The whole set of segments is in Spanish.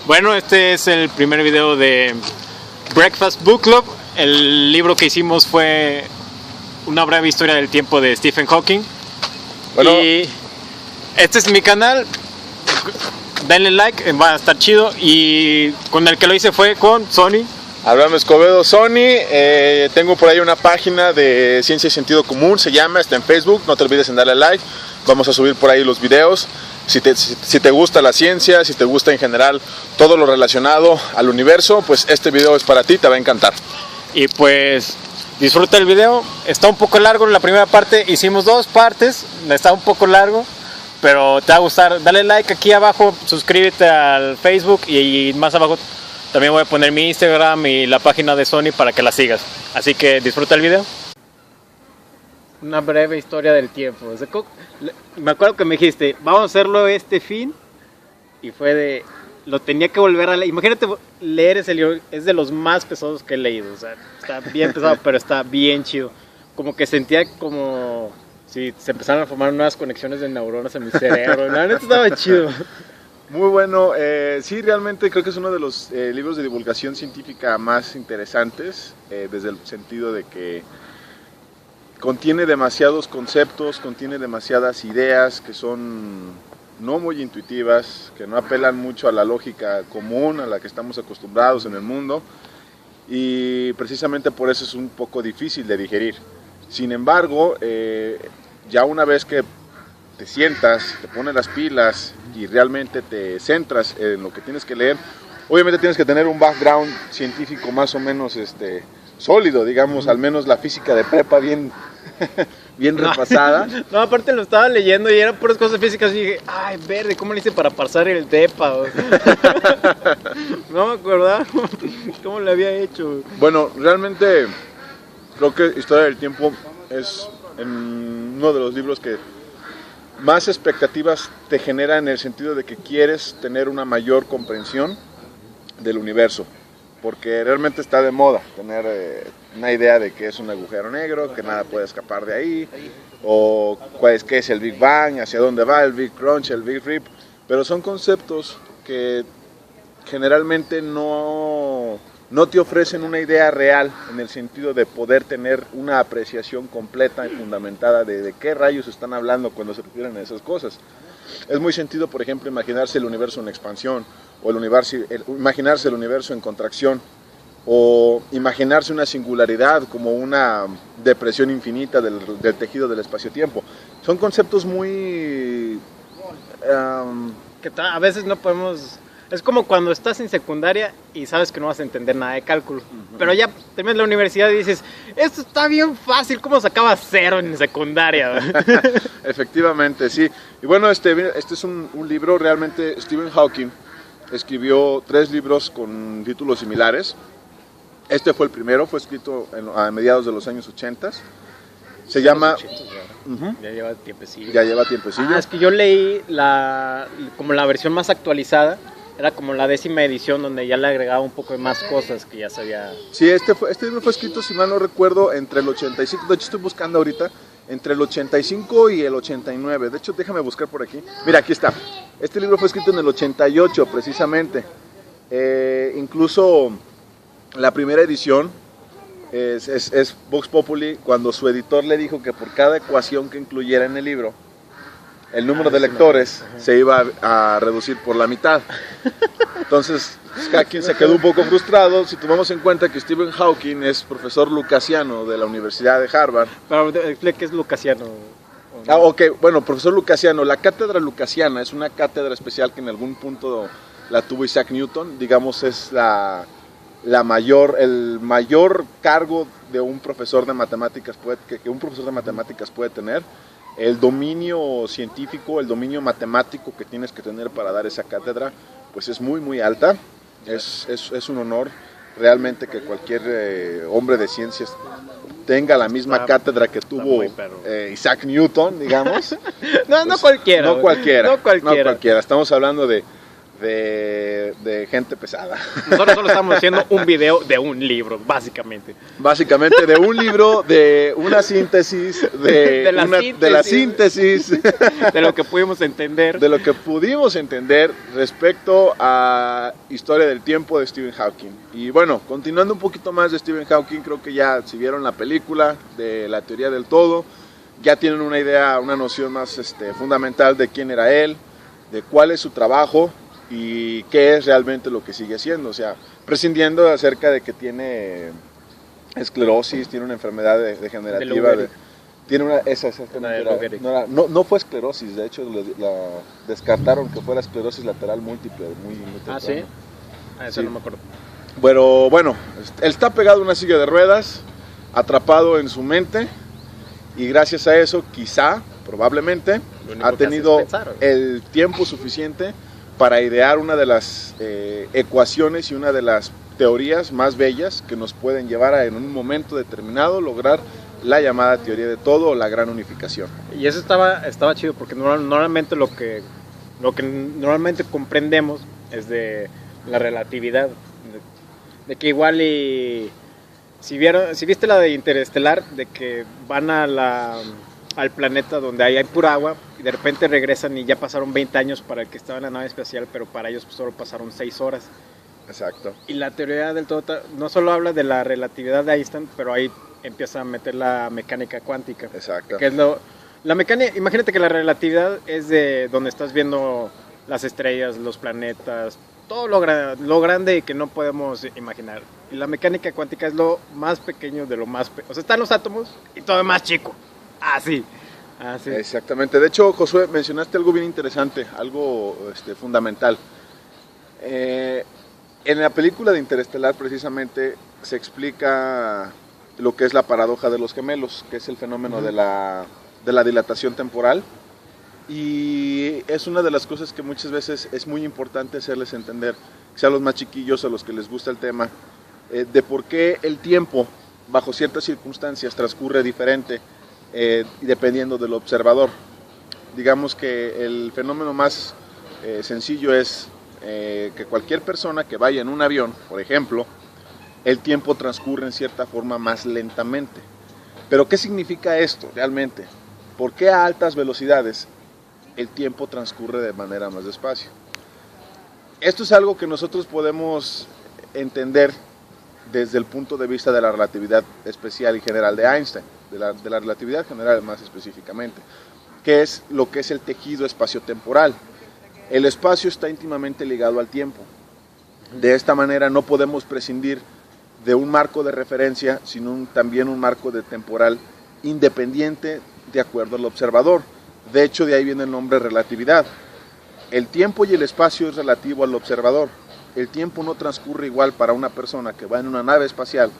Bueno, este es el primer video de Breakfast Book Club. El libro que hicimos fue Una breve historia del tiempo de Stephen Hawking. Bueno, y este es mi canal. Denle like, va a estar chido. Y con el que lo hice fue con Sony. Abraham Escobedo, Sony. Tengo por ahí una página de Ciencia y Sentido Común, se llama, está en Facebook. No te olvides en darle like. Vamos a subir por ahí los videos. Si te gusta la ciencia, si te gusta en general todo lo relacionado al universo, pues este video es para ti, te va a encantar. Y pues disfruta el video. Está un poco largo en la primera parte, hicimos dos partes, está un poco largo, pero te va a gustar. Dale like aquí abajo, suscríbete al Facebook y más abajo también voy a poner mi Instagram y la página de Sony para que la sigas. Así que disfruta el video. Una breve historia del tiempo. O sea, me acuerdo que me dijiste, vamos a hacerlo este fin. Y fue de, lo tenía que volver a leer. Imagínate leer ese libro, es de los más pesados que he leído. O sea, está bien pesado, pero está bien chido. Como que sentía como si se empezaran a formar nuevas conexiones de neuronas en mi cerebro. La neta estaba chido. Muy bueno, sí, realmente creo que es uno de los libros de divulgación científica más interesantes, desde el sentido de que contiene demasiados conceptos, contiene demasiadas ideas que son no muy intuitivas, que no apelan mucho a la lógica común, a la que estamos acostumbrados en el mundo, y precisamente por eso es un poco difícil de digerir. Sin embargo, ya una vez que te sientas, te pones las pilas y realmente te centras en lo que tienes que leer, obviamente tienes que tener un background científico más o menos sólido, digamos, al menos la física de prepa bien repasada. No, aparte lo estaba leyendo y eran puras cosas físicas y dije, ay, verde, ¿cómo le hice para pasar el DEPA? No me acordaba cómo le había hecho. Bueno, realmente creo que Historia del Tiempo es uno de los libros que más expectativas te genera, en el sentido de que quieres tener una mayor comprensión del universo, porque realmente está de moda tener una idea de que es un agujero negro, que nada puede escapar de ahí, o qué es el Big Bang, hacia dónde va el Big Crunch, el Big Rip, pero son conceptos que generalmente no te ofrecen una idea real, en el sentido de poder tener una apreciación completa y fundamentada de qué rayos están hablando cuando se refieren a esas cosas. Es muy sentido, por ejemplo, imaginarse el universo en expansión, o imaginarse el universo en contracción, o imaginarse una singularidad como una depresión infinita del tejido del espacio-tiempo. Son conceptos muy que a veces no podemos. Es como cuando estás en secundaria y sabes que no vas a entender nada de cálculo, pero ya terminas la universidad y dices, esto está bien fácil, ¿cómo sacaba cero en secundaria? Efectivamente, sí. Y bueno, este es un libro, realmente Stephen Hawking escribió 3 libros con títulos similares. Este fue el primero, fue escrito a mediados de los años 80. Se llama... Ya lleva tiempecillo. Ya lleva tiempecillo. Es que yo leí como la versión más actualizada. Era como la 10ª edición, donde ya le agregaba un poco de más cosas que ya sabía. Sí, este libro fue escrito, si mal no recuerdo, entre el 85, de hecho estoy buscando ahorita, entre el 85 y el 89. De hecho, déjame buscar por aquí. Mira, aquí está. Este libro fue escrito en el 88, precisamente. Incluso la primera edición es Vox Populi, cuando su editor le dijo que por cada ecuación que incluyera en el libro, el número de lectores se iba a reducir por la mitad. Entonces, Hawking se quedó un poco frustrado. Si tomamos en cuenta que Stephen Hawking es profesor lucasiano de la Universidad de Harvard. Pero explica qué es lucasiano. Ok, bueno, profesor lucasiano. La cátedra lucasiana es una cátedra especial que en algún punto la tuvo Isaac Newton. Digamos, es el mayor cargo de un profesor de matemáticas que un profesor de matemáticas puede tener. El dominio científico, el dominio matemático que tienes que tener para dar esa cátedra, pues es muy muy alta. Es un honor realmente que cualquier hombre de ciencias tenga la misma cátedra que tuvo Isaac Newton, digamos. No cualquiera. No cualquiera. Estamos hablando de de gente pesada. Nosotros solo estamos haciendo un video de un libro, básicamente. Básicamente de un libro, de una síntesis, de la síntesis. De lo que pudimos entender. De lo que pudimos entender respecto a Historia del Tiempo de Stephen Hawking. Y bueno, continuando un poquito más de Stephen Hawking, creo que ya si vieron la película de la teoría del todo, ya tienen una idea, una noción más fundamental de quién era él, de cuál es su trabajo y qué es realmente lo que sigue haciendo. O sea, prescindiendo acerca de que tiene esclerosis, tiene una enfermedad degenerativa. Tiene una, no fue esclerosis, de hecho la descartaron que fuera esclerosis lateral múltiple. Muy ¿sí? Eso sí. No me acuerdo. Pero bueno, él está pegado a una silla de ruedas, atrapado en su mente, y gracias a eso, quizá, probablemente, ha tenido el tiempo suficiente para idear una de las ecuaciones y una de las teorías más bellas que nos pueden llevar a, en un momento determinado, lograr la llamada teoría de todo o la gran unificación. Y eso estaba chido porque normalmente lo que normalmente comprendemos es de la relatividad, de que igual y si viste la de Interestelar, de que van al planeta donde hay pura agua y de repente regresan y ya pasaron 20 años para el que estaba en la nave espacial, pero para ellos solo pasaron 6 horas. Exacto. Y la teoría del todo no solo habla de la relatividad de Einstein, pero ahí empieza a meter la mecánica cuántica. Exacto. Que es la mecánica, imagínate que la relatividad es de donde estás viendo las estrellas, los planetas, todo lo grande que no podemos imaginar. Y la mecánica cuántica es lo más pequeño de lo más o sea, están los átomos y todo es más chico. Así. Exactamente. De hecho, Josué, mencionaste algo bien interesante, algo fundamental. En la película de Interestelar, precisamente, se explica lo que es la paradoja de los gemelos, que es el fenómeno de la dilatación temporal. Y es una de las cosas que muchas veces es muy importante hacerles entender, sea a los más chiquillos, a los que les gusta el tema, de por qué el tiempo, bajo ciertas circunstancias, transcurre diferente, dependiendo del observador. Digamos que el fenómeno más sencillo es que cualquier persona que vaya en un avión, por ejemplo, el tiempo transcurre en cierta forma más lentamente. Pero ¿qué significa esto realmente? ¿Por qué a altas velocidades el tiempo transcurre de manera más despacio? Esto es algo que nosotros podemos entender desde el punto de vista de la relatividad especial y general de Einstein, de la relatividad general más específicamente, que es lo que es el tejido espaciotemporal. El espacio está íntimamente ligado al tiempo. De esta manera no podemos prescindir de un marco de referencia, sino también un marco de temporal independiente de acuerdo al observador. De hecho, de ahí viene el nombre relatividad. El tiempo y el espacio es relativo al observador. El tiempo no transcurre igual para una persona que va en una nave espacial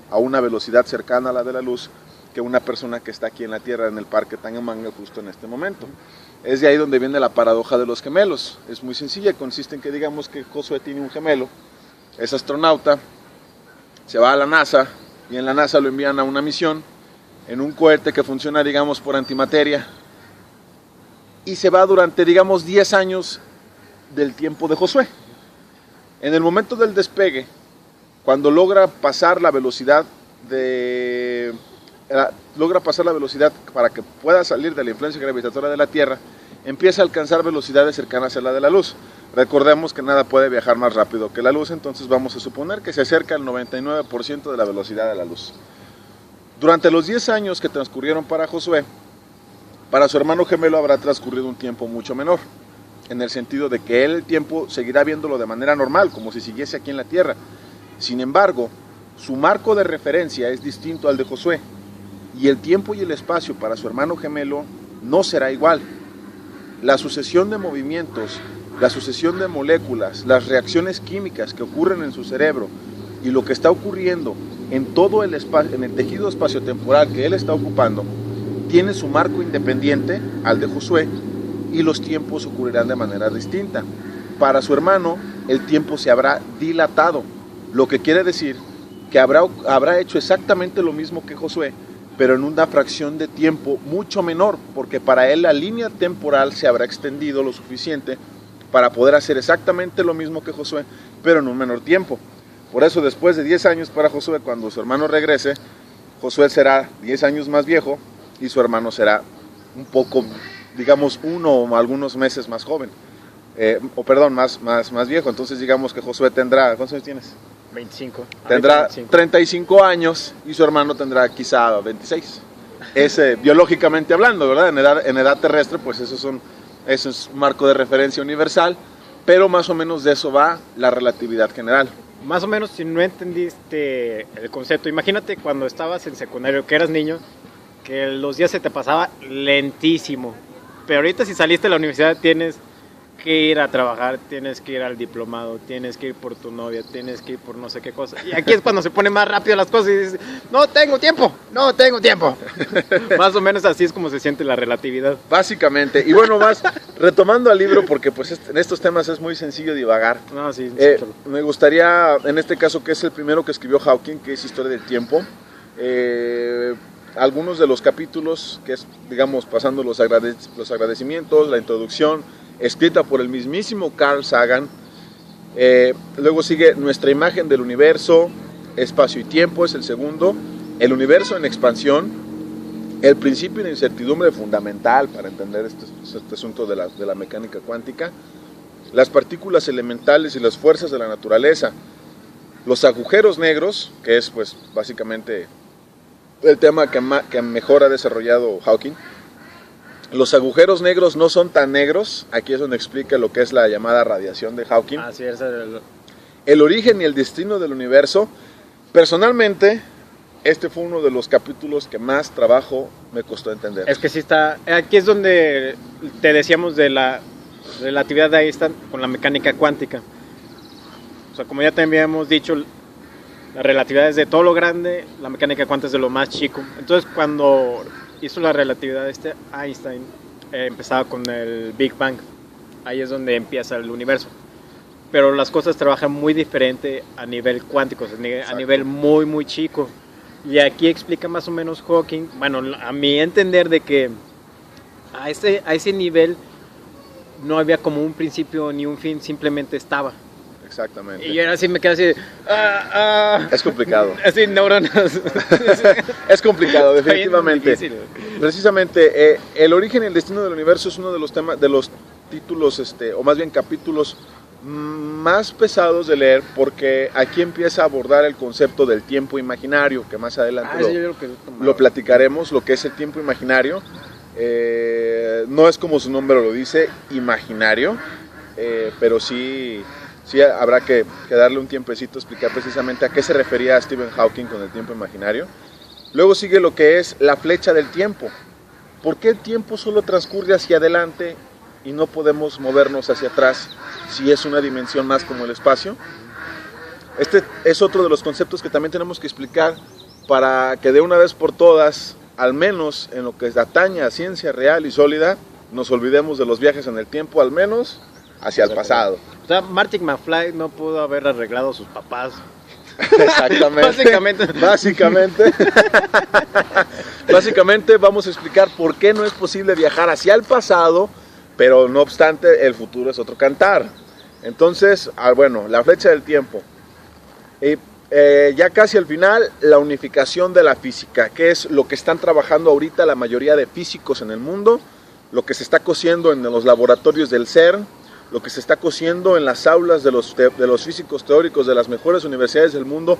a una velocidad cercana a la de la luz que una persona que está aquí en la Tierra, en el Parque Tangamanga, justo en este momento. Es de ahí donde viene la paradoja de los gemelos. Es muy sencilla, consiste en que digamos que Josué tiene un gemelo, es astronauta, se va a la NASA y en la NASA lo envían a una misión en un cohete que funciona, digamos, por antimateria, y se va durante, digamos, 10 años del tiempo de Josué. En el momento del despegue, cuando logra pasar la velocidad para que pueda salir de la influencia gravitatoria de la Tierra, empieza a alcanzar velocidades cercanas a la de la luz. Recordemos que nada puede viajar más rápido que la luz, entonces vamos a suponer que se acerca al 99% de la velocidad de la luz. Durante los 10 años que transcurrieron para Josué, para su hermano gemelo habrá transcurrido un tiempo mucho menor, en el sentido de que él el tiempo seguirá viéndolo de manera normal, como si siguiese aquí en la Tierra. Sin embargo, su marco de referencia es distinto al de Josué, y el tiempo y el espacio para su hermano gemelo no será igual. La sucesión de movimientos, la sucesión de moléculas, las reacciones químicas que ocurren en su cerebro y lo que está ocurriendo en todo el espacio, en el tejido espaciotemporal que él está ocupando, tiene su marco independiente al de Josué y los tiempos ocurrirán de manera distinta. Para su hermano, el tiempo se habrá dilatado, lo que quiere decir que habrá hecho exactamente lo mismo que Josué, pero en una fracción de tiempo mucho menor, porque para él la línea temporal se habrá extendido lo suficiente para poder hacer exactamente lo mismo que Josué, pero en un menor tiempo. Por eso después de 10 años para Josué, cuando su hermano regrese, Josué será 10 años más viejo y su hermano será un poco, digamos, 1 o algunos meses más joven. Más viejo. Entonces digamos que Josué tendrá, ¿cuántos años tienes? 25. Tendrá 25. 35 años y su hermano tendrá quizá 26. Biológicamente hablando, ¿verdad? En edad terrestre, pues eso es un marco de referencia universal, pero más o menos de eso va la relatividad general. Más o menos, si no entendiste el concepto, imagínate cuando estabas en secundario, que eras niño, que los días se te pasaba lentísimo. Pero ahorita si saliste de la universidad tienes que ir a trabajar, tienes que ir al diplomado, tienes que ir por tu novia, tienes que ir por no sé qué cosa. Y aquí es cuando se pone más rápido las cosas y dices, no tengo tiempo. Más o menos así es como se siente la relatividad. Básicamente. Y bueno, más retomando al libro, porque pues en estos temas es muy sencillo divagar. No, sí, me gustaría, en este caso, que es el primero que escribió Hawking, que es Historia del Tiempo, algunos de los capítulos, que es, digamos, pasando los agradecimientos, la introducción, escrita por el mismísimo Carl Sagan. Luego sigue Nuestra imagen del universo, Espacio y tiempo es el segundo, El universo en expansión, El principio de incertidumbre fundamental para entender este asunto de la mecánica cuántica, Las partículas elementales y las fuerzas de la naturaleza, Los agujeros negros, que es pues básicamente el tema que mejor ha desarrollado Hawking. Los agujeros negros no son tan negros. Aquí es donde explica lo que es la llamada radiación de Hawking. Así es. El origen y el destino del universo. Personalmente, este fue uno de los capítulos que más trabajo me costó entender. Es que sí está. Aquí es donde te decíamos de la relatividad de Einstein con la mecánica cuántica. O sea, como ya te habíamos dicho, la relatividad es de todo lo grande, la mecánica cuántica es de lo más chico. Entonces, cuando hizo la relatividad Einstein, empezaba con el Big Bang. Ahí es donde empieza el universo. Pero las cosas trabajan muy diferente a nivel cuántico, a nivel muy, muy chico. Y aquí explica más o menos Hawking, bueno, a mi entender, de que a ese nivel no había como un principio ni un fin, simplemente estaba. Exactamente. Y yo ahora sí me quedé así. Es complicado. Así, neuronas. Es complicado, definitivamente. Precisamente, el origen y el destino del universo es uno de los temas, de los títulos, o más bien capítulos más pesados de leer, porque aquí empieza a abordar el concepto del tiempo imaginario, que más adelante lo platicaremos, lo que es el tiempo imaginario. No es como su nombre lo dice, imaginario, pero sí habrá que darle un tiempecito a explicar precisamente a qué se refería Stephen Hawking con el tiempo imaginario. Luego sigue lo que es la flecha del tiempo. ¿Por qué el tiempo solo transcurre hacia adelante y no podemos movernos hacia atrás si es una dimensión más como el espacio? Este es otro de los conceptos que también tenemos que explicar para que de una vez por todas, al menos en lo que atañe a ciencia real y sólida, nos olvidemos de los viajes en el tiempo, al menos hacia el pasado. O sea, Marty McFly no pudo haber arreglado a sus papás. Exactamente. Básicamente vamos a explicar por qué no es posible viajar hacia el pasado, pero no obstante el futuro es otro cantar. Entonces, bueno, la flecha del tiempo. Ya casi al final, la unificación de la física, que es lo que están trabajando ahorita la mayoría de físicos en el mundo, lo que se está cosiendo en los laboratorios del CERN, lo que se está cosiendo en las aulas de los físicos teóricos de las mejores universidades del mundo,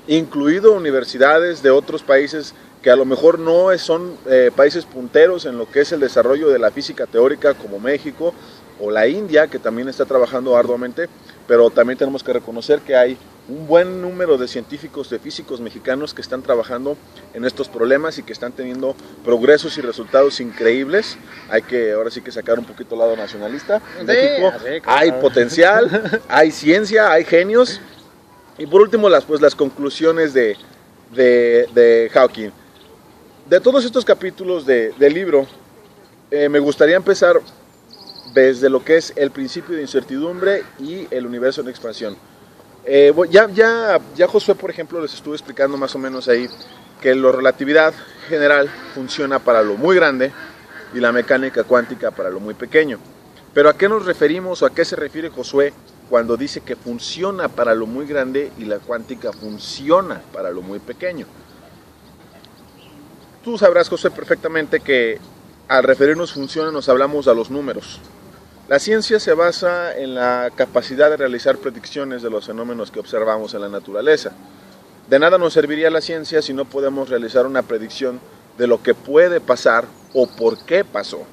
incluido universidades de otros países que a lo mejor no son países punteros en lo que es el desarrollo de la física teórica, como México o la India, que también está trabajando arduamente, pero también tenemos que reconocer que hay un buen número de científicos, de físicos mexicanos que están trabajando en estos problemas y que están teniendo progresos y resultados increíbles. Hay que ahora sí que sacar un poquito el lado nacionalista. En México hay potencial, hay ciencia, hay genios. Y por último las conclusiones de Hawking. De todos estos capítulos del libro, me gustaría empezar desde lo que es el principio de incertidumbre y el universo en expansión. Ya Josué, por ejemplo, les estuve explicando más o menos ahí que la relatividad general funciona para lo muy grande y la mecánica cuántica para lo muy pequeño. Pero ¿a qué nos referimos o a qué se refiere Josué cuando dice que funciona para lo muy grande y la cuántica funciona para lo muy pequeño? Tú sabrás, José, perfectamente que al referirnos funciona nos hablamos a los números. La ciencia se basa en la capacidad de realizar predicciones de los fenómenos que observamos en la naturaleza. De nada nos serviría la ciencia si no podemos realizar una predicción de lo que puede pasar o por qué pasó.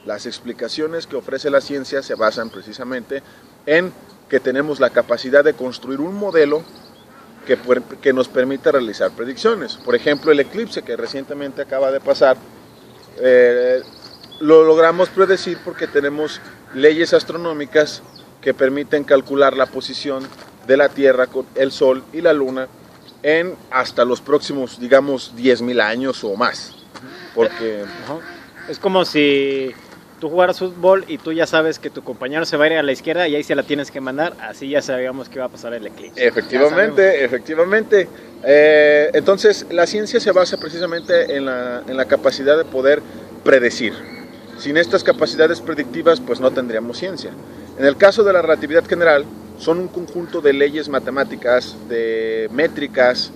Las explicaciones que ofrece la ciencia se basan precisamente en que tenemos la capacidad de construir un modelo que nos permita realizar predicciones. Por ejemplo, el eclipse que recientemente acaba de pasar, lo logramos predecir porque tenemos leyes astronómicas que permiten calcular la posición de la Tierra, el Sol y la Luna en hasta los próximos, digamos, 10,000 años o más. Porque es como si tú jugaras fútbol y tú ya sabes que tu compañero se va a ir a la izquierda y ahí se la tienes que mandar, así ya sabíamos que va a pasar el eclipse. Efectivamente. Entonces, la ciencia se basa precisamente en la capacidad de poder predecir. Sin estas capacidades predictivas, pues no tendríamos ciencia. En el caso de la relatividad general, son un conjunto de leyes matemáticas, de métricas,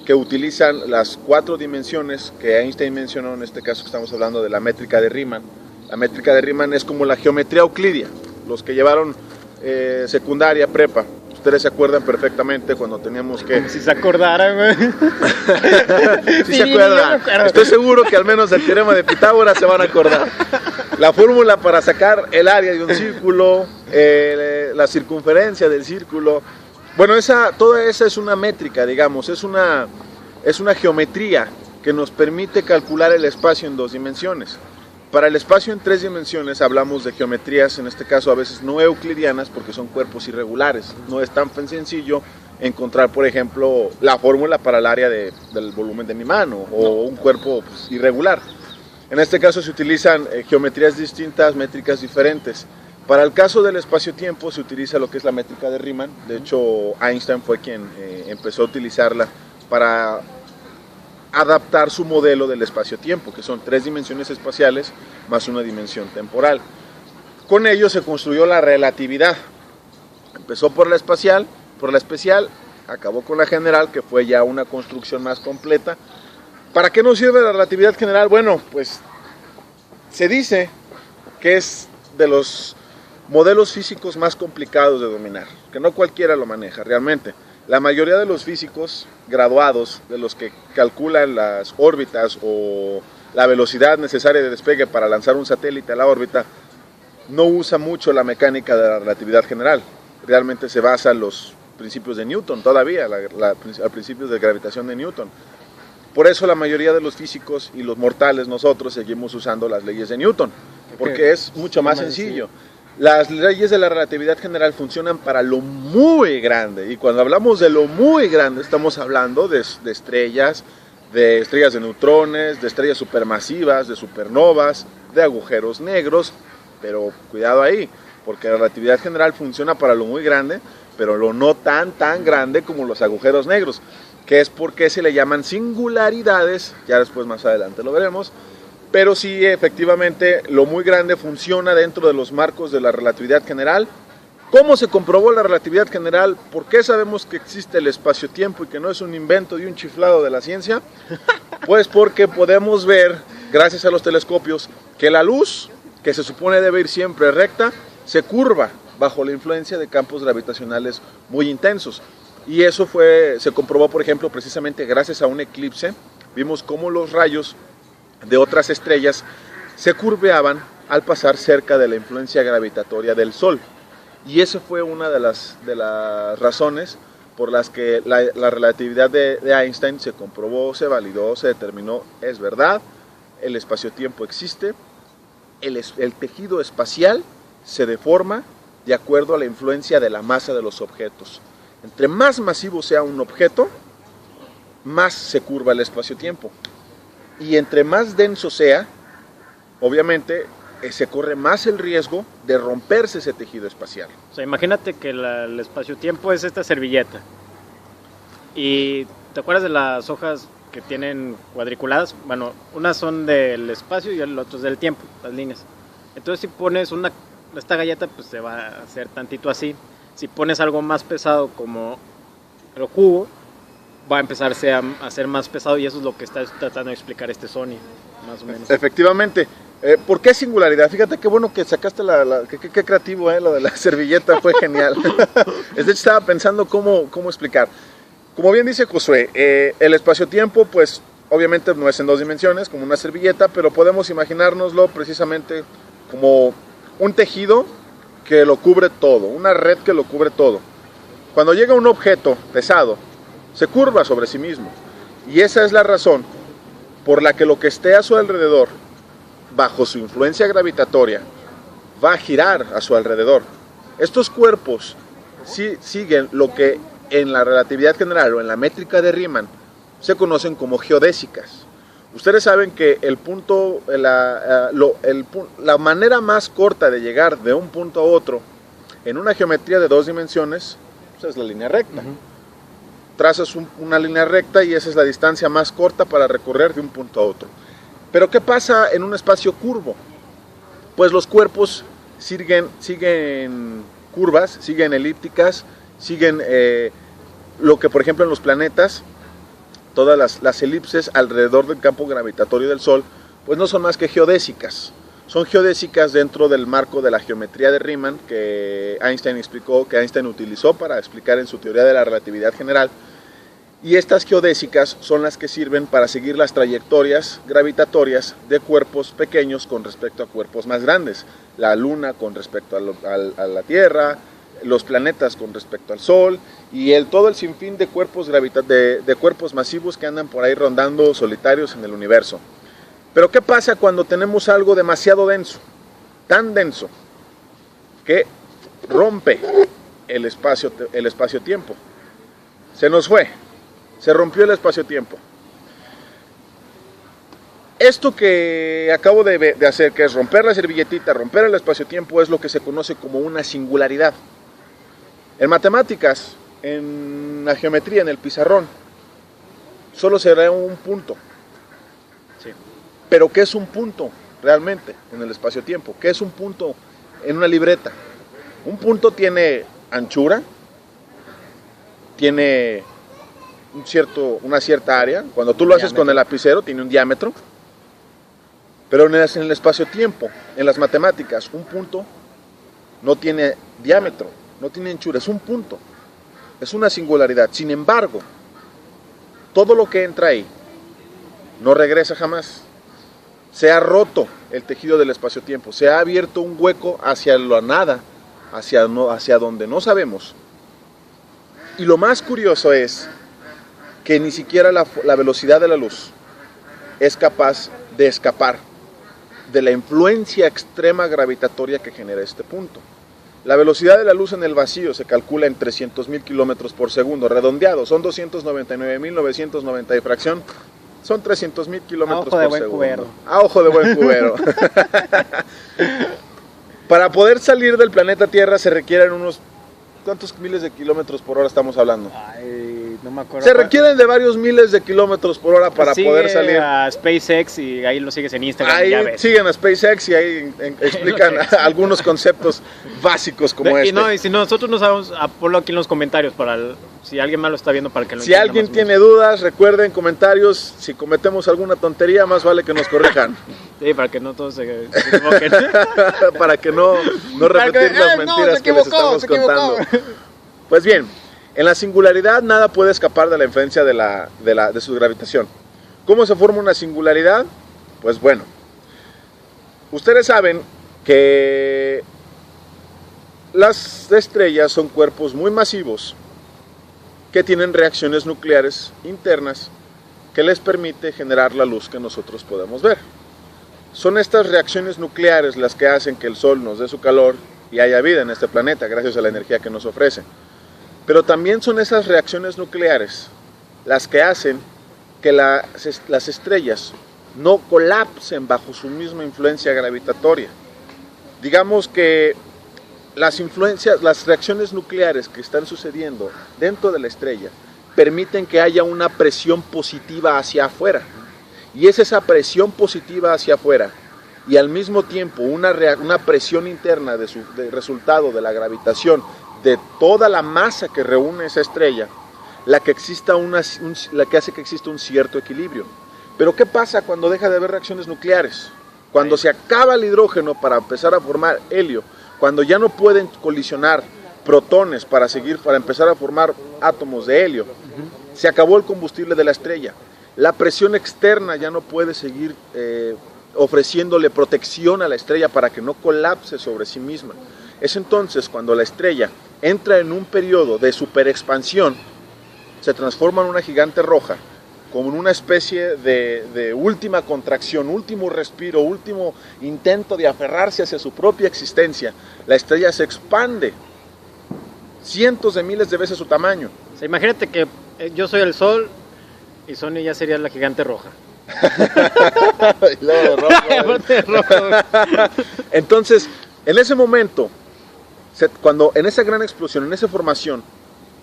que utilizan las 4 dimensiones que Einstein mencionó. En este caso estamos hablando de la métrica de Riemann. La métrica de Riemann es como la geometría euclidia. Los que llevaron secundaria, prepa, ustedes se acuerdan perfectamente cuando teníamos que... Como si se acordaran, güey. Sí, se acuerdan. Estoy seguro que al menos del teorema de Pitágoras se van a acordar. La fórmula para sacar el área de un círculo, la circunferencia del círculo. Bueno, toda esa es una métrica, digamos, es una geometría que nos permite calcular el espacio en 2 dimensiones. Para el espacio en 3 dimensiones hablamos de geometrías, en este caso a veces no euclidianas, porque son cuerpos irregulares. No es tan sencillo encontrar, por ejemplo, la fórmula para el área del volumen de mi mano o un cuerpo irregular. En este caso se utilizan geometrías distintas, métricas diferentes. Para el caso del espacio-tiempo se utiliza lo que es la métrica de Riemann. De hecho, Einstein fue quien empezó a utilizarla para adaptar su modelo del espacio-tiempo, que son 3 dimensiones espaciales más una dimensión temporal. Con ello se construyó la relatividad. Empezó por la espacial, por la especial, acabó con la general, que fue ya una construcción más completa. ¿Para qué nos sirve la relatividad general? Bueno, pues se dice que es de los modelos físicos más complicados de dominar, que no cualquiera lo maneja realmente. La mayoría de los físicos graduados, de los que calculan las órbitas o la velocidad necesaria de despegue para lanzar un satélite a la órbita, no usa mucho la mecánica de la relatividad general. Realmente se basa en los principios de Newton todavía, a principios de gravitación de Newton. Por eso la mayoría de los físicos y los mortales nosotros seguimos usando las leyes de Newton, porque es mucho más sencillo. Las leyes de la relatividad general funcionan para lo muy grande, y cuando hablamos de lo muy grande estamos hablando de estrellas de neutrones, de estrellas supermasivas, de supernovas, de agujeros negros, pero cuidado ahí, porque la relatividad general funciona para lo muy grande, pero lo no tan grande como los agujeros negros, que es porque se le llaman singularidades, ya después más adelante lo veremos. Pero sí, efectivamente, lo muy grande funciona dentro de los marcos de la relatividad general. ¿Cómo se comprobó la relatividad general? ¿Por qué sabemos que existe el espacio-tiempo y que no es un invento y un chiflado de la ciencia? Pues porque podemos ver, gracias a los telescopios, que la luz, que se supone debe ir siempre recta, se curva bajo la influencia de campos gravitacionales muy intensos. Y eso se comprobó, por ejemplo, precisamente gracias a un eclipse. Vimos cómo los rayos de otras estrellas se curveaban al pasar cerca de la influencia gravitatoria del Sol. Y esa fue una de las razones por las que la relatividad de Einstein se comprobó, se validó, se determinó, es verdad, el espacio-tiempo existe, el tejido espacial se deforma de acuerdo a la influencia de la masa de los objetos. Entre más masivo sea un objeto, más se curva el espacio-tiempo. Y entre más denso sea, obviamente se corre más el riesgo de romperse ese tejido espacial. O sea, imagínate que el espacio-tiempo es esta servilleta. Y ¿te acuerdas de las hojas que tienen cuadriculadas? Bueno, unas son del espacio y el otro es del tiempo, las líneas. Entonces si pones esta galleta, pues se va a hacer tantito así. Si pones algo más pesado como el jugo, va a empezarse a ser más pesado, y eso es lo que está tratando de explicar este Sony, más o menos. Efectivamente. ¿Por qué singularidad? Fíjate qué bueno que sacaste qué creativo, lo de la servilleta, fue genial. De hecho, estaba pensando cómo explicar. Como bien dice Josué, el espacio-tiempo, pues obviamente no es en 2 dimensiones, como una servilleta, pero podemos imaginárnoslo precisamente como un tejido que lo cubre todo, una red que lo cubre todo. Cuando llega un objeto pesado, se curva sobre sí mismo, y esa es la razón por la que lo que esté a su alrededor, bajo su influencia gravitatoria, va a girar a su alrededor. Estos cuerpos siguen lo que en la relatividad general o en la métrica de Riemann se conocen como geodésicas. Ustedes saben que la manera más corta de llegar de un punto a otro en una geometría de 2 dimensiones, pues, es la línea recta. Trazas una línea recta y esa es la distancia más corta para recorrer de un punto a otro. Pero ¿qué pasa en un espacio curvo? Pues los cuerpos siguen curvas, siguen elípticas, siguen lo que por ejemplo en los planetas, todas las elipses alrededor del campo gravitatorio del Sol, pues no son más que geodésicas. Son geodésicas dentro del marco de la geometría de Riemann que Einstein utilizó para explicar en su teoría de la relatividad general. Y estas geodésicas son las que sirven para seguir las trayectorias gravitatorias de cuerpos pequeños con respecto a cuerpos más grandes. La Luna con respecto a la Tierra, los planetas con respecto al Sol, y todo el sinfín de cuerpos, de cuerpos masivos que andan por ahí rondando solitarios en el universo. Pero ¿qué pasa cuando tenemos algo demasiado denso? Tan denso que rompe el espacio-tiempo. Se nos fue. Se rompió el espacio-tiempo. Esto que acabo de hacer, que es romper la servilletita, romper el espacio-tiempo, es lo que se conoce como una singularidad. En matemáticas, en la geometría, en el pizarrón, solo será un punto. Sí. Pero ¿qué es un punto realmente en el espacio-tiempo? ¿Qué es un punto en una libreta? Un punto tiene anchura, tiene una cierta área. Cuando tú lo haces con el lapicero, tiene un diámetro. Pero en el espacio-tiempo, en las matemáticas, un punto no tiene diámetro, no tiene anchura, es un punto. Es una singularidad. Sin embargo, todo lo que entra ahí no regresa jamás. Se ha roto el tejido del espacio-tiempo, se ha abierto un hueco hacia la nada, hacia donde no sabemos. Y lo más curioso es que ni siquiera la velocidad de la luz es capaz de escapar de la influencia extrema gravitatoria que genera este punto. La velocidad de la luz en el vacío se calcula en 300.000 kilómetros por segundo, redondeado, son 299.990 y fracción, son 300.000 kilómetros por segundo. A ojo de buen cubero. Para poder salir del planeta Tierra se requieren unos... ¿Cuántos miles de kilómetros por hora estamos hablando? Ay, no me acuerdo. Se requieren de varios miles de kilómetros por hora para poder salir. A SpaceX y ahí lo sigues en Instagram. Ahí siguen a SpaceX y ahí explican algunos conceptos básicos como este. Y si nosotros no sabemos, ponlo aquí en los comentarios si alguien más lo está viendo para que lo entienda. Si alguien tiene dudas, recuerden comentarios. Si cometemos alguna tontería, más vale que nos corrijan. Sí, para que no todos se equivoquen. Para que no repetir las mentiras que les estamos contando. Pues bien, en la singularidad nada puede escapar de la influencia de su gravitación. ¿Cómo se forma una singularidad? Pues bueno, ustedes saben que las estrellas son cuerpos muy masivos que tienen reacciones nucleares internas que les permite generar la luz que nosotros podemos ver. Son estas reacciones nucleares las que hacen que el Sol nos dé su calor y haya vida en este planeta gracias a la energía que nos ofrece. Pero también son esas reacciones nucleares las que hacen que las estrellas no colapsen bajo su misma influencia gravitatoria. Digamos que las reacciones nucleares que están sucediendo dentro de la estrella permiten que haya una presión positiva hacia afuera. Y es esa presión positiva hacia afuera y al mismo tiempo una presión interna de resultado de la gravitación de toda la masa que reúne esa estrella, la que hace que exista un cierto equilibrio. Pero ¿qué pasa cuando deja de haber reacciones nucleares? Cuando se acaba el hidrógeno para empezar a formar helio, cuando ya no pueden colisionar protones para empezar a formar átomos de helio, se acabó el combustible de la estrella. La presión externa ya no puede seguir ofreciéndole protección a la estrella para que no colapse sobre sí misma. Es entonces cuando la estrella entra en un periodo de superexpansión, se transforma en una gigante roja, como en una especie de última contracción, último respiro, último intento de aferrarse hacia su propia existencia. La estrella se expande cientos de miles de veces su tamaño. O sea, imagínate que yo soy el Sol y Sony ya sería la gigante roja. Y luego rojo. Entonces, en ese momento, en esa gran explosión, en esa formación,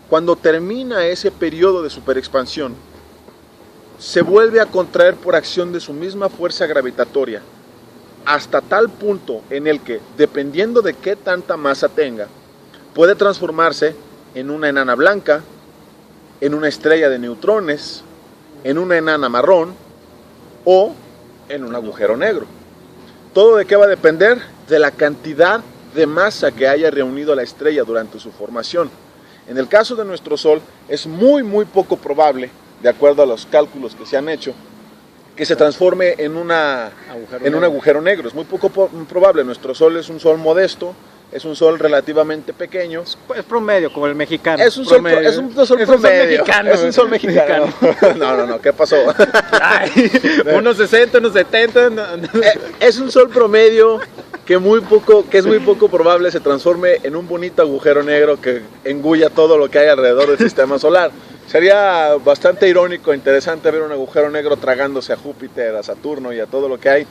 cuando termina ese periodo de superexpansión, se vuelve a contraer por acción de su misma fuerza gravitatoria, hasta tal punto en el que, dependiendo de qué tanta masa tenga, puede transformarse en una enana blanca, en una estrella de neutrones, en una enana marrón o en un agujero negro. ¿Todo de qué va a depender? De la cantidad de masa que haya reunido la estrella durante su formación. En el caso de nuestro Sol es muy poco probable, de acuerdo a los cálculos que se han hecho, que se transforme en un agujero negro. Es muy poco probable. Nuestro Sol es un Sol modesto, es un Sol relativamente pequeño. Es promedio, como el mexicano. Es un sol promedio. Es un sol mexicano. No, ¿qué pasó? Unos 60, unos 70. No. Es un Sol promedio que es muy poco probable se transforme en un bonito agujero negro que engulla todo lo que hay alrededor del sistema solar. Sería bastante irónico e interesante ver un agujero negro tragándose a Júpiter, a Saturno y a todo lo que hay,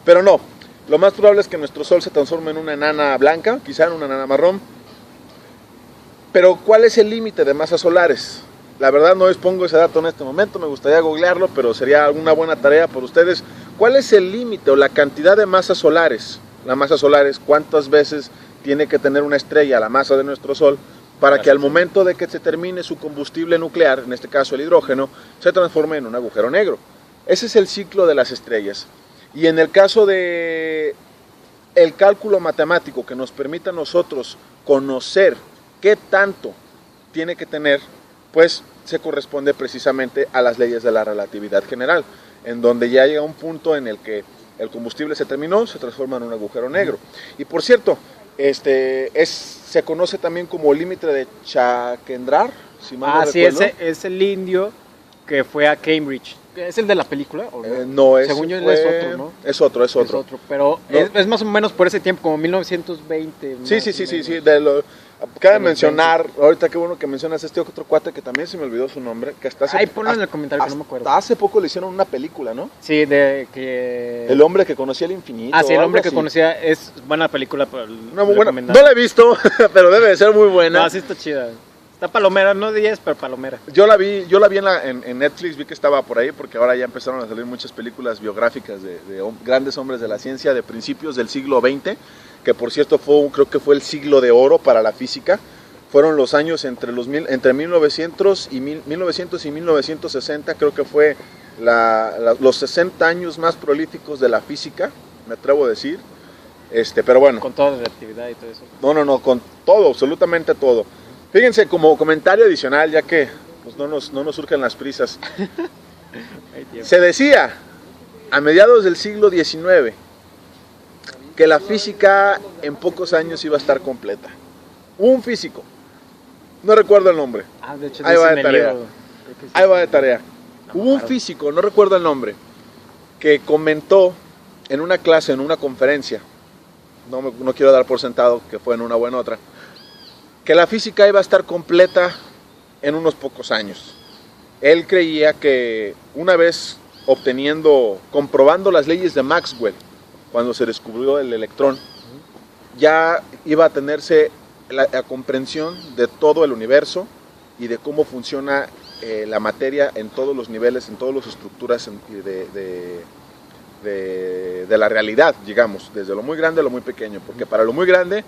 pero no. Lo más probable es que nuestro Sol se transforme en una enana blanca, quizá en una enana marrón. Pero ¿cuál es el límite de masas solares? La verdad no expongo ese dato en este momento, me gustaría googlearlo, pero sería una buena tarea por ustedes. ¿Cuál es el límite o la cantidad de masas solares? La masa solar es cuántas veces tiene que tener una estrella, la masa de nuestro Sol, para que al momento de que se termine su combustible nuclear, en este caso el hidrógeno, se transforme en un agujero negro. Ese es el ciclo de las estrellas. Y en el caso de el cálculo matemático que nos permita a nosotros conocer qué tanto tiene que tener, pues se corresponde precisamente a las leyes de la relatividad general, en donde ya llega un punto en el que el combustible se terminó, se transforma en un agujero negro. Y por cierto, se conoce también como límite de Chakendrar, si mal no recuerdo. Sí, es el indio que fue a Cambridge. ¿Es el de la película? ¿O no? No, según yo es otro, ¿no? Es otro. Pero no. es más o menos por ese tiempo, como 1920. Sí. Cabe mencionar, ahorita qué bueno que mencionas este otro cuate que también se me olvidó su nombre. Que hasta ponlo en el comentario, que no me acuerdo. Hace poco le hicieron una película, ¿no? Sí, de que... El hombre que conocía el infinito. Sí, el hombre que conocía, es buena película. No la he visto, pero debe de ser muy buena. No, sí está chida. Está palomera, no 10, pero palomera. Yo la vi en Netflix, vi que estaba por ahí, porque ahora ya empezaron a salir muchas películas biográficas de grandes hombres de la ciencia de principios del siglo XX, que por cierto creo que fue el siglo de oro para la física. Fueron los años entre 1900 y 1960, creo que fue los 60 años más prolíficos de la física, me atrevo a decir. Pero bueno. Con toda la relatividad y todo eso. No, con todo, absolutamente todo. Fíjense, como comentario adicional, ya que pues, no nos surgen las prisas. Se decía a mediados del siglo XIX que la física en pocos años iba a estar completa. Un físico, no recuerdo el nombre. De hecho, ahí va de tarea. Hubo un físico, no recuerdo el nombre, que comentó en una clase, en una conferencia, no quiero dar por sentado que fue en una o en otra, que la física iba a estar completa en unos pocos años. Él creía que una vez comprobando las leyes de Maxwell, cuando se descubrió el electrón, ya iba a tenerse la comprensión de todo el universo y de cómo funciona la materia en todos los niveles, en todas las estructuras de la realidad, digamos, desde lo muy grande a lo muy pequeño, porque para lo muy grande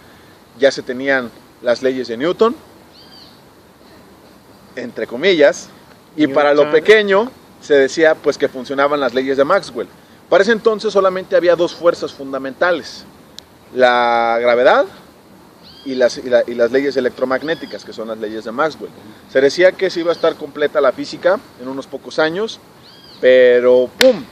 ya se tenían las leyes de Newton, entre comillas, y para lo pequeño se decía pues que funcionaban las leyes de Maxwell. Para ese entonces solamente había dos fuerzas fundamentales, la gravedad y las leyes electromagnéticas, que son las leyes de Maxwell. Se decía que se iba a estar completa la física en unos pocos años, pero ¡pum!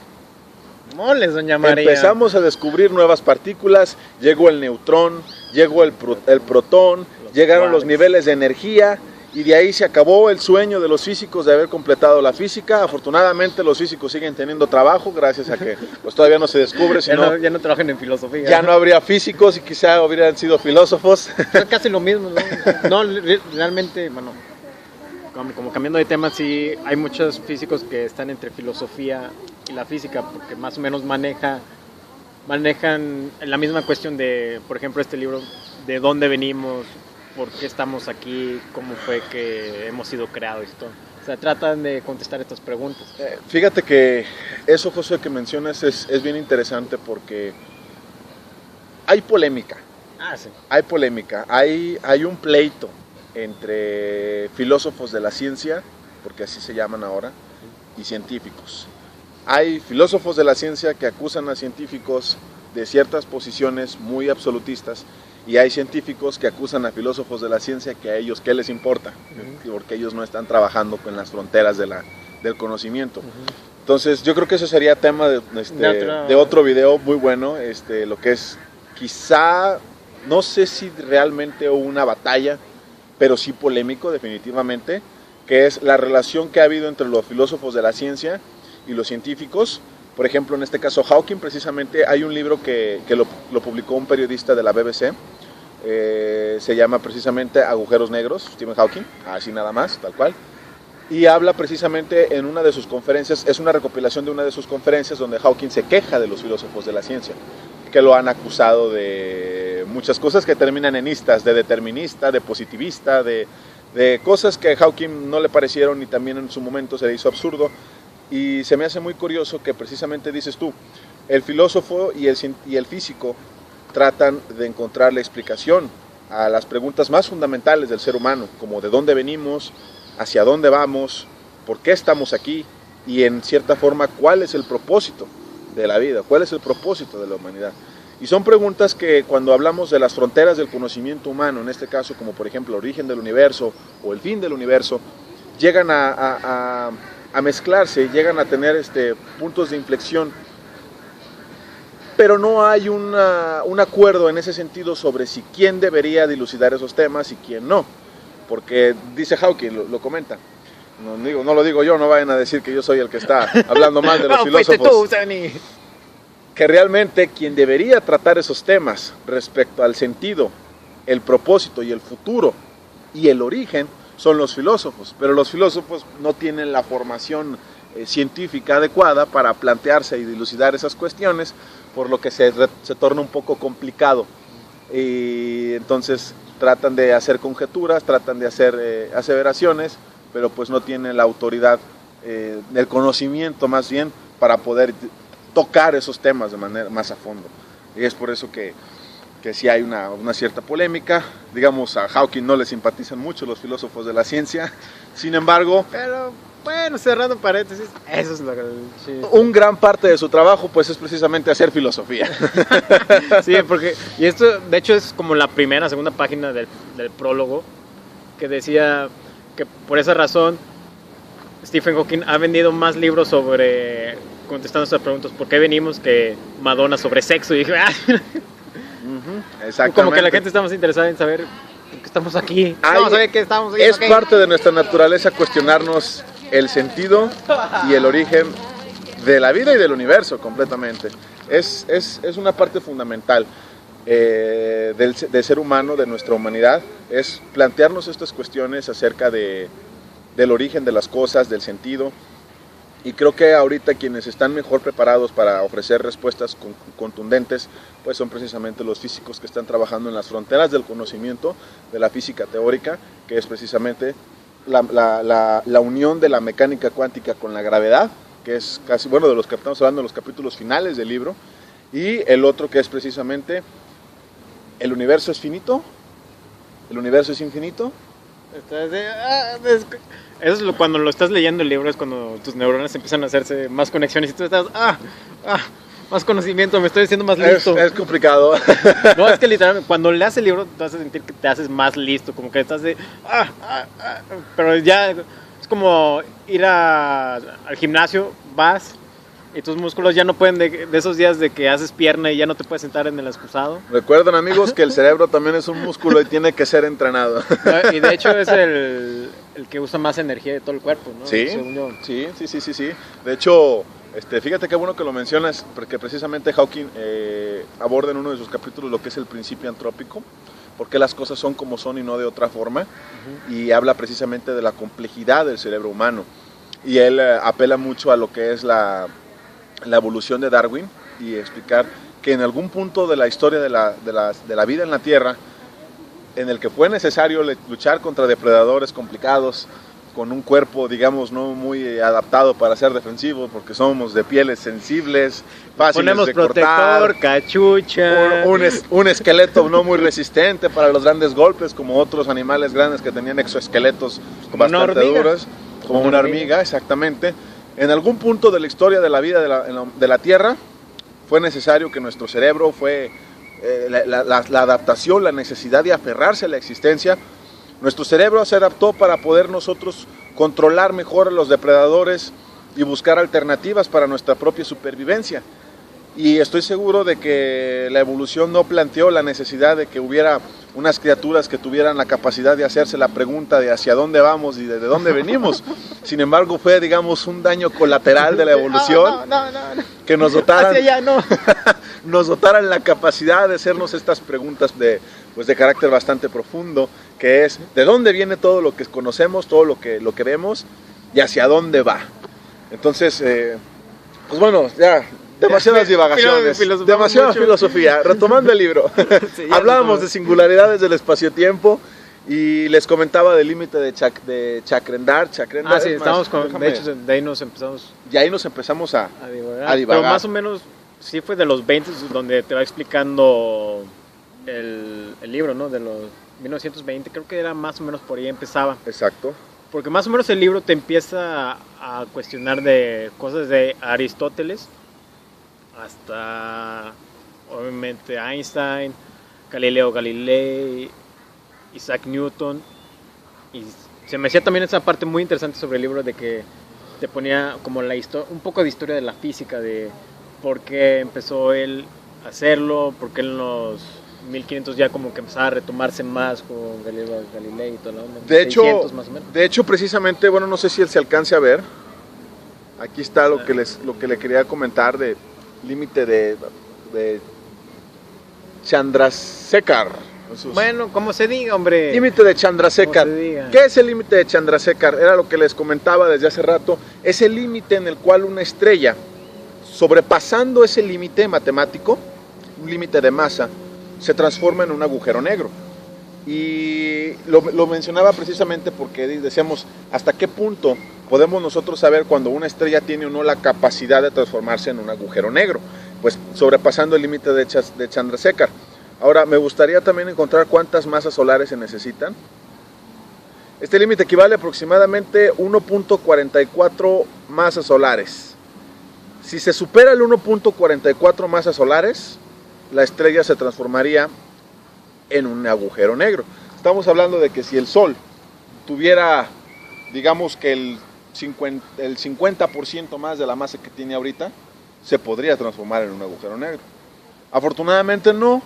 Moles, doña María. Empezamos a descubrir nuevas partículas, llegó el neutrón, llegó el protón, llegaron los niveles de energía, y de ahí se acabó el sueño de los físicos de haber completado la física. Afortunadamente los físicos siguen teniendo trabajo gracias a que pues, todavía no se descubre, ya no trabajan en filosofía. Ya no habría físicos y quizá hubieran sido filósofos. Es casi lo mismo, ¿no? No, realmente, bueno, como cambiando de tema, sí, hay muchos físicos que están entre filosofía y la física, porque más o menos manejan la misma cuestión de, por ejemplo, este libro, de dónde venimos, por qué estamos aquí, cómo fue que hemos sido creados y todo. O sea, tratan de contestar estas preguntas. Fíjate que eso, José, que mencionas es bien interesante porque hay polémica. Sí. Hay polémica, hay un pleito entre filósofos de la ciencia, porque así se llaman ahora, y científicos. Hay filósofos de la ciencia que acusan a científicos de ciertas posiciones muy absolutistas, y hay científicos que acusan a filósofos de la ciencia que a ellos qué les importa, porque ellos no están trabajando con las fronteras del conocimiento. Entonces yo creo que eso sería tema de otro video muy bueno, lo que es quizá, no sé si realmente hubo una batalla, pero sí polémico definitivamente, que es la relación que ha habido entre los filósofos de la ciencia y los científicos. Por ejemplo, en este caso Hawking, precisamente hay un libro que lo publicó un periodista de la BBC, se llama precisamente Agujeros Negros, Stephen Hawking, así nada más, tal cual, y habla precisamente en una de sus conferencias, es una recopilación de una de sus conferencias donde Hawking se queja de los filósofos de la ciencia, que lo han acusado de muchas cosas que terminan en istas, de determinista, de positivista, de cosas que a Hawking no le parecieron y también en su momento se le hizo absurdo. Y se me hace muy curioso que precisamente dices tú, el filósofo y el físico tratan de encontrar la explicación a las preguntas más fundamentales del ser humano, como de dónde venimos, hacia dónde vamos, por qué estamos aquí y en cierta forma cuál es el propósito de la vida, cuál es el propósito de la humanidad. Y son preguntas que cuando hablamos de las fronteras del conocimiento humano, en este caso como por ejemplo el origen del universo o el fin del universo, llegan a mezclarse, llegan a tener puntos de inflexión, pero no hay un acuerdo en ese sentido sobre si quién debería dilucidar esos temas y quién no, porque dice Hawking, lo comenta, no lo digo yo, no vayan a decir que yo soy el que está hablando mal de los filósofos, que realmente quien debería tratar esos temas respecto al sentido, el propósito y el futuro y el origen son los filósofos, pero los filósofos no tienen la formación científica adecuada para plantearse y dilucidar esas cuestiones, por lo que se torna un poco complicado. Y entonces tratan de hacer conjeturas, tratan de hacer aseveraciones, pero pues no tienen la autoridad, el conocimiento más bien, para poder tocar esos temas de manera más a fondo. Y es por eso que sí hay una cierta polémica. Digamos, a Hawking no le simpatizan mucho los filósofos de la ciencia, sin embargo... Pero, bueno, cerrando paréntesis, eso es lo que... Sí. Un gran parte de su trabajo, pues, es precisamente hacer filosofía. Sí, porque... Y esto, de hecho, es como la segunda página del prólogo, que decía que por esa razón Stephen Hawking ha vendido más libros sobre... contestando estas preguntas, ¿por qué venimos? Que Madonna sobre sexo. Y dije, exactamente. Como que la gente está más interesada en saber por qué estamos aquí. No, saber qué estamos aquí. Es parte de nuestra naturaleza cuestionarnos el sentido y el origen de la vida y del universo completamente. Es una parte fundamental del ser humano, de nuestra humanidad, es plantearnos estas cuestiones acerca del origen de las cosas, del sentido. Y creo que ahorita quienes están mejor preparados para ofrecer respuestas contundentes, pues son precisamente los físicos que están trabajando en las fronteras del conocimiento, de la física teórica, que es precisamente la unión de la mecánica cuántica con la gravedad que es casi, bueno, de los que estamos hablando, de los capítulos finales del libro, y el otro que es precisamente el universo es finito, el universo es infinito. Eso es cuando lo estás leyendo el libro, es cuando tus neuronas empiezan a hacerse más conexiones y tú estás, más conocimiento, me estoy haciendo más listo. Es complicado. No, es que literalmente cuando leas el libro te vas a sentir que te haces más listo, como que estás de, pero ya es como ir al gimnasio, vas y tus músculos ya no pueden de esos días de que haces pierna y ya no te puedes sentar en el excusado. Recuerden, amigos, que el cerebro también es un músculo y tiene que ser entrenado. Y de hecho es el que usa más energía de todo el cuerpo, ¿no? Sí, sí. De hecho, fíjate qué bueno que lo mencionas, porque precisamente Hawking aborda en uno de sus capítulos lo que es el principio antrópico, por qué las cosas son como son y no de otra forma, y habla precisamente de la complejidad del cerebro humano. Y él apela mucho a lo que es la evolución de Darwin y explicar que en algún punto de la historia de la vida en la Tierra, en el que fue necesario luchar contra depredadores complicados, con un cuerpo, digamos, no muy adaptado para ser defensivo, porque somos de pieles sensibles, fáciles ponemos de protector, cortar, cachucha, un esqueleto no muy resistente para los grandes golpes, como otros animales grandes que tenían exoesqueletos bastante duros, como una hormiga, exactamente. En algún punto de la historia de la vida de la Tierra fue necesario que nuestro cerebro la adaptación, la necesidad de aferrarse a la existencia. Nuestro cerebro se adaptó para poder nosotros controlar mejor a los depredadores y buscar alternativas para nuestra propia supervivencia. Y estoy seguro de que la evolución no planteó la necesidad de que hubiera unas criaturas que tuvieran la capacidad de hacerse la pregunta de hacia dónde vamos y de dónde venimos. Sin embargo, fue, digamos, un daño colateral de la evolución que nos dotaran, hacia allá, no. nos dotaran la capacidad de hacernos estas preguntas de carácter bastante profundo, que es de dónde viene todo lo que conocemos, todo lo que vemos y hacia dónde va. Entonces, pues bueno, ya demasiadas divagaciones, demasiada filosofía. Retomando el libro, hablábamos de singularidades del espacio-tiempo y les comentaba del límite de Chakrendar. Sí, estamos de hecho, de ahí nos empezamos. Y ahí nos empezamos a divagar. Pero más o menos, sí fue de los 20 donde te va explicando el libro, ¿no? De los 1920, creo que era más o menos por ahí empezaba. Exacto. Porque más o menos el libro te empieza a cuestionar de cosas de Aristóteles hasta, obviamente, Einstein, Galileo Galilei, Isaac Newton. Y se me hacía también esa parte muy interesante sobre el libro de que te ponía como un poco de historia de la física, de por qué empezó él a hacerlo, por qué en los 1500 ya como que empezaba a retomarse más con Galileo Galilei y toda la onda. De hecho, precisamente, bueno, no sé si él se alcance a ver. Aquí está lo que le quería comentar de límite de Chandrasekhar. Bueno, como se diga, hombre. Límite de Chandrasekhar. ¿Qué es el límite de Chandrasekhar? Era lo que les comentaba desde hace rato. Es el límite en el cual una estrella, sobrepasando ese límite matemático, un límite de masa, se transforma en un agujero negro. Y lo mencionaba precisamente porque decíamos, ¿hasta qué punto podemos nosotros saber cuando una estrella tiene o no la capacidad de transformarse en un agujero negro? Pues sobrepasando el límite de Chandrasekhar. Ahora, me gustaría también encontrar cuántas masas solares se necesitan. Este límite equivale aproximadamente a 1.44 masas solares. Si se supera el 1.44 masas solares, la estrella se transformaría en un agujero negro. Estamos hablando de que si el Sol tuviera, digamos que el 50% más de la masa que tiene ahorita, se podría transformar en un agujero negro. Afortunadamente no,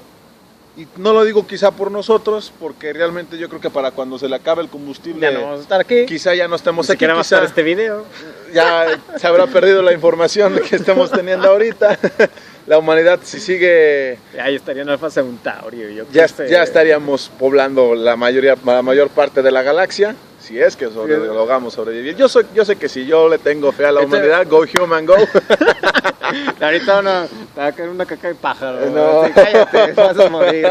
y no lo digo quizá por nosotros, porque realmente yo creo que para cuando se le acabe el combustible, ya no vamos a estar aquí. Quizá ya no estemos aquí, quizá para este video. Ya se habrá perdido la información que estamos teniendo ahorita. La humanidad, si sigue... Ya estaría en Alfa Centauri. Ya estaríamos poblando la mayor parte de la galaxia, si es que logramos sobrevivir. Yo sé que si yo le tengo fe a la humanidad, go human, go. Ahorita te va a caer una caca de pájaro. No. Sí, cállate, vas a morir.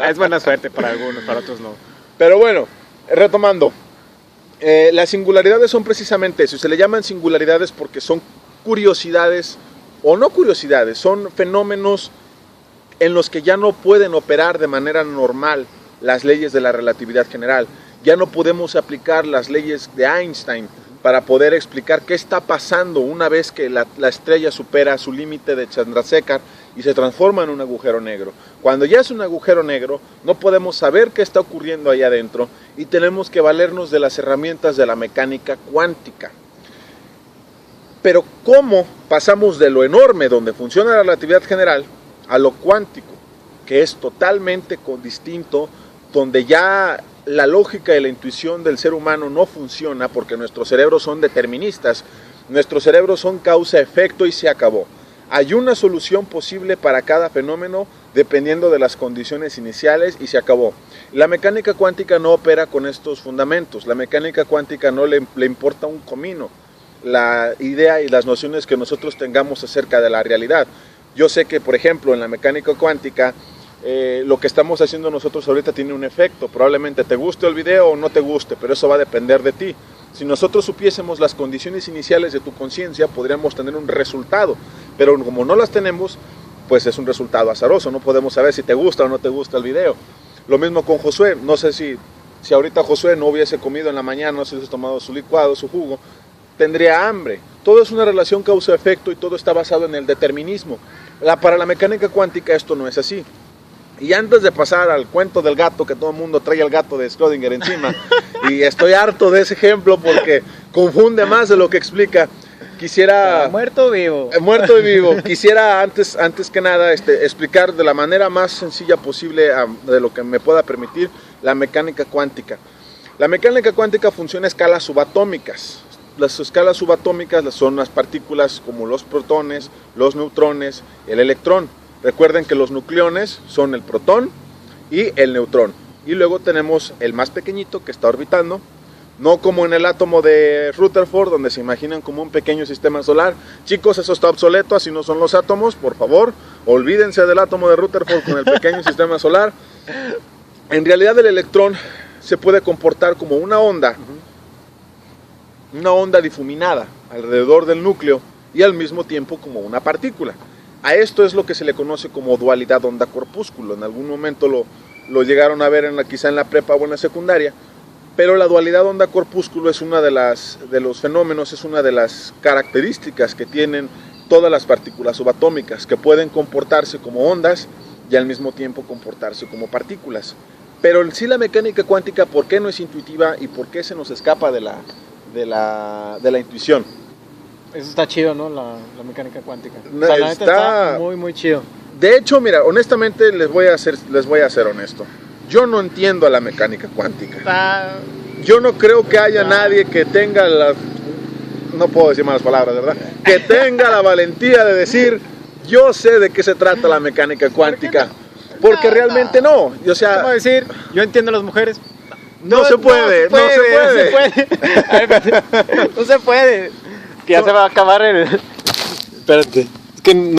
Es buena suerte para algunos, para otros no. Pero bueno, retomando. Las singularidades son precisamente eso. Se le llaman singularidades porque son curiosidades, o no curiosidades, son fenómenos en los que ya no pueden operar de manera normal las leyes de la relatividad general. Ya no podemos aplicar las leyes de Einstein para poder explicar qué está pasando una vez que la estrella supera su límite de Chandrasekhar y se transforma en un agujero negro. Cuando ya es un agujero negro, no podemos saber qué está ocurriendo ahí adentro y tenemos que valernos de las herramientas de la mecánica cuántica. Pero ¿cómo pasamos de lo enorme donde funciona la relatividad general a lo cuántico, que es totalmente distinto, donde ya la lógica y la intuición del ser humano no funciona porque nuestros cerebros son deterministas, nuestros cerebros son causa-efecto y se acabó? Hay una solución posible para cada fenómeno dependiendo de las condiciones iniciales y se acabó. La mecánica cuántica no opera con estos fundamentos, la mecánica cuántica no le importa un comino la idea y las nociones que nosotros tengamos acerca de la realidad. Yo sé que, por ejemplo, en la mecánica cuántica, lo que estamos haciendo nosotros ahorita tiene un efecto. Probablemente te guste el video o no te guste, pero eso va a depender de ti. Si nosotros supiésemos las condiciones iniciales de tu conciencia, podríamos tener un resultado, pero como no las tenemos, pues es un resultado azaroso, no podemos saber si te gusta o no te gusta el video. Lo mismo con Josué, no sé si ahorita Josué no hubiese comido en la mañana, no se hubiese tomado su licuado, su jugo, tendría hambre. Todo es una relación causa-efecto y todo está basado en el determinismo. Para la mecánica cuántica esto no es así. Y antes de pasar al cuento del gato, que todo el mundo trae el gato de Schrödinger encima, y estoy harto de ese ejemplo porque confunde más de lo que explica, quisiera... Muerto o vivo. Muerto y vivo. Quisiera antes que nada explicar de la manera más sencilla posible, de lo que me pueda permitir, la mecánica cuántica. La mecánica cuántica funciona a escalas subatómicas. Las escalas subatómicas son las partículas como los protones, los neutrones, el electrón. Recuerden que los nucleones son el protón y el neutrón. Y luego tenemos el más pequeñito que está orbitando, no como en el átomo de Rutherford, donde se imaginan como un pequeño sistema solar. Chicos, eso está obsoleto, así no son los átomos, por favor. Olvídense del átomo de Rutherford con el pequeño sistema solar. En realidad el electrón se puede comportar como una onda difuminada alrededor del núcleo y al mismo tiempo como una partícula. A esto es lo que se le conoce como dualidad onda-corpúsculo. En algún momento lo llegaron a ver quizá en la prepa o en la secundaria, pero la dualidad onda-corpúsculo es una de los fenómenos, es una de las características que tienen todas las partículas subatómicas, que pueden comportarse como ondas y al mismo tiempo comportarse como partículas. Pero en sí la mecánica cuántica, ¿por qué no es intuitiva y por qué se nos escapa de la intuición? Eso está chido, ¿no? La mecánica cuántica. La neta está muy, muy chido. De hecho, mira, honestamente les voy a ser honesto. Yo no entiendo a la mecánica cuántica. Yo no creo que haya nadie que tenga no puedo decir malas palabras, ¿verdad? Que tenga la valentía de decir, yo sé de qué se trata la mecánica cuántica. Porque realmente no. O sea, ¿cómo decir? Yo entiendo a las mujeres. No se puede. No se puede. Que ya se va a acabar el... Espérate. Es que